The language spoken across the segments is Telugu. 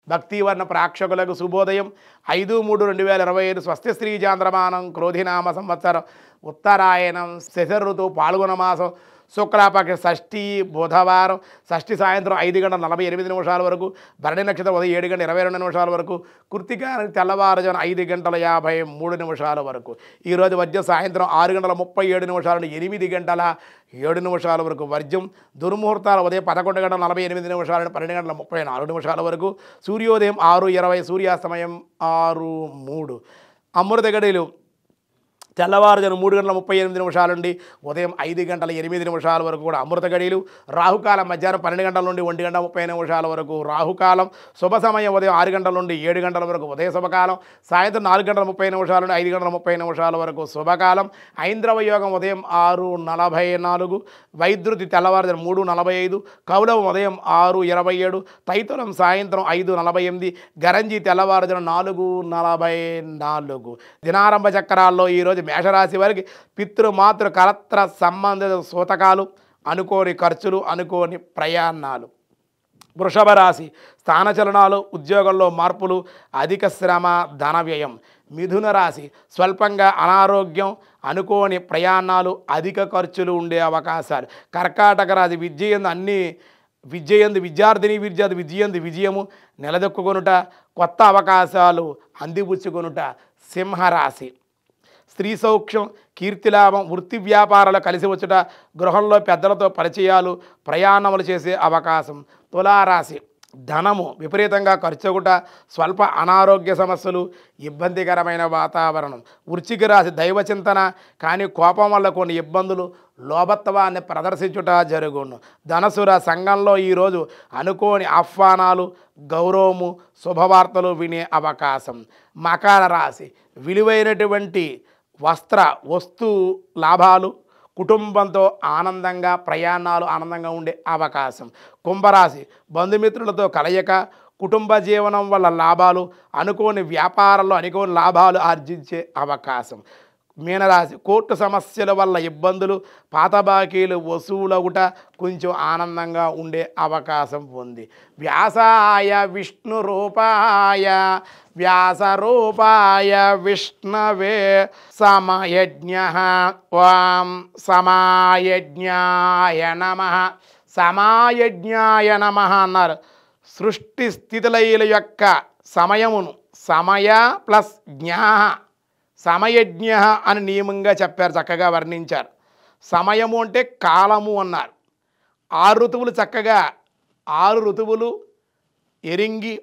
భక్తివర్ణ ప్రేక్షకులకు శుభోదయం 5/3/2025 స్వస్తి శ్రీ చాంద్రమానం క్రోధినామ సంవత్సరం ఉత్తరాయణం శశిర ఋతువు పాల్గొన మాసం శుక్లపక్ష షష్ఠి బుధవారం షష్ఠి సాయంత్రం 5:48 వరకు భరణి నక్షత్రం ఉదయం 7:22 వరకు కృత్తికా తెల్లవారుజామున 5:53 వరకు ఈరోజు వర్జ్యం సాయంత్రం 6:37 నుండి 8:07 వరకు వర్జ్యం దుర్ముహూర్తాలు ఉదయం 11:48 నుండి 12:34 వరకు సూర్యోదయం 6:20 సూర్యాస్తమయం 6:03 అమృత గడియలు తెల్లవారుజామున 3:38 నుండి ఉదయం 5:08 వరకు కూడా అమృత గడియలు రాహుకాలం మధ్యాహ్నం 12 గంటల నుండి 1:30 వరకు రాహుకాలం శుభ సమయం ఉదయం 6 గంటల నుండి 7 గంటల వరకు ఉదయ శుభకాలం సాయంత్రం 4:30 నుండి 5:30 వరకు శుభకాలం ఐంద్రవ యోగం ఉదయం 6:44 వైద్యుతి తెల్లవారుజామున 3:45 కౌలవం ఉదయం 6:27 తైతులం సాయంత్రం 5:48 గరంజి తెల్లవారుజామున 4:44 దినారంభ చక్రాల్లో ఈరోజు మేషరాశి వారికి పితృమాతృ కలత్ర సంబంధిత సూతకాలు అనుకోని ఖర్చులు అనుకోని ప్రయాణాలు వృషభ రాశి స్థానచలనాలు ఉద్యోగంలో మార్పులు అధిక శ్రమ ధన వ్యయం మిథున రాశి స్వల్పంగా అనారోగ్యం అనుకోని ప్రయాణాలు అధిక ఖర్చులు ఉండే అవకాశాలు కర్కాటక రాశి విద్యయందు విజయము నిలదొక్కుకొనుట కొత్త అవకాశాలు అందిపుచ్చుకొనుట సింహరాశి స్త్రీ సౌఖ్యం కీర్తిలాభం వృత్తి వ్యాపారాలు కలిసి వచ్చుట గృహంలో పెద్దలతో పరిచయాలు ప్రయాణములు చేసే అవకాశం తులారాశి ధనము విపరీతంగా ఖర్చుగుట స్వల్ప అనారోగ్య సమస్యలు ఇబ్బందికరమైన వాతావరణం వృశ్చిక రాశి దైవచింతన కానీ కోపం వల్ల కొన్ని ఇబ్బందులు లోభత్వాన్ని ప్రదర్శించుట జరుగును ధనసుర సంఘంలో ఈరోజు అనుకోని ఆహ్వానాలు గౌరవము శుభవార్తలు వినే అవకాశం మకర రాశి విలువైనటువంటి వస్తు లాభాలు కుటుంబంతో ఆనందంగా ప్రయాణాలు ఆనందంగా ఉండే అవకాశం కుంభరాశి బంధుమిత్రులతో కలయిక కుటుంబ జీవనం వల్ల లాభాలు అనుకోని వ్యాపారాల్లో అనుకోని లాభాలు ఆర్జించే అవకాశం మీనరాశి కోర్టు సమస్యల వల్ల ఇబ్బందులు పాత బాకీలు వసూలవుట కొంచెం ఆనందంగా ఉండే అవకాశం ఉంది వ్యాసాయ విష్ణు రూపాయ వ్యాసరూపాయ విష్ణవే సమయజ్ఞః ఓం సమాయజ్ఞాయ నమః అన్నారు సృష్టి స్థితిలయుల యొక్క సమయమును సమయ ప్లస్ జ్ఞా సమయజ్ఞ అని నియమంగా చెప్పారు చక్కగా వర్ణించారు సమయము అంటే కాలము అన్నారు 6 ఋతువులు చక్కగా 6 ఋతువులు ఎరింగి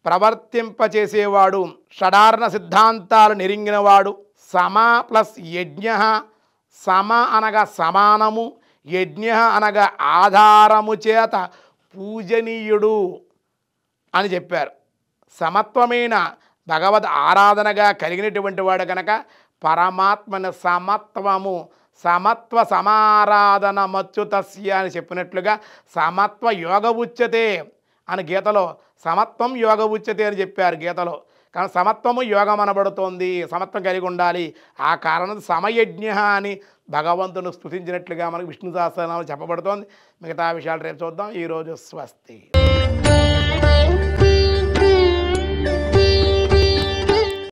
ప్రవర్తింపచేసేవాడు షడార్ణ సిద్ధాంతాలు నెరింగినవాడు సమ ప్లస్ యజ్ఞ సమ అనగా సమానము యజ్ఞ అనగా ఆధారము చేత పూజనీయుడు అని చెప్పారు సమత్వమైన భగవద్ ఆరాధనగా కలిగినటువంటి వాడు కనుక పరమాత్మని సమత్వ సమారాధన మచ్యుతస్య అని చెప్పినట్లుగా సమత్వ యోగ ఉచ్యతే అని గీతలో సమత్వం యోగ ఉచ్యతే అని చెప్పారు గీతలో కానీ సమత్వము యోగం అనబడుతోంది సమత్వం కలిగి ఉండాలి ఆ కారణం సమయజ్ఞ అని భగవంతుని స్తుతించినట్లుగా మనకు విష్ణు సహస్రనామం చెప్పబడుతోంది మిగతా విషయాలు రేపు చూద్దాం ఈరోజు స్వస్తి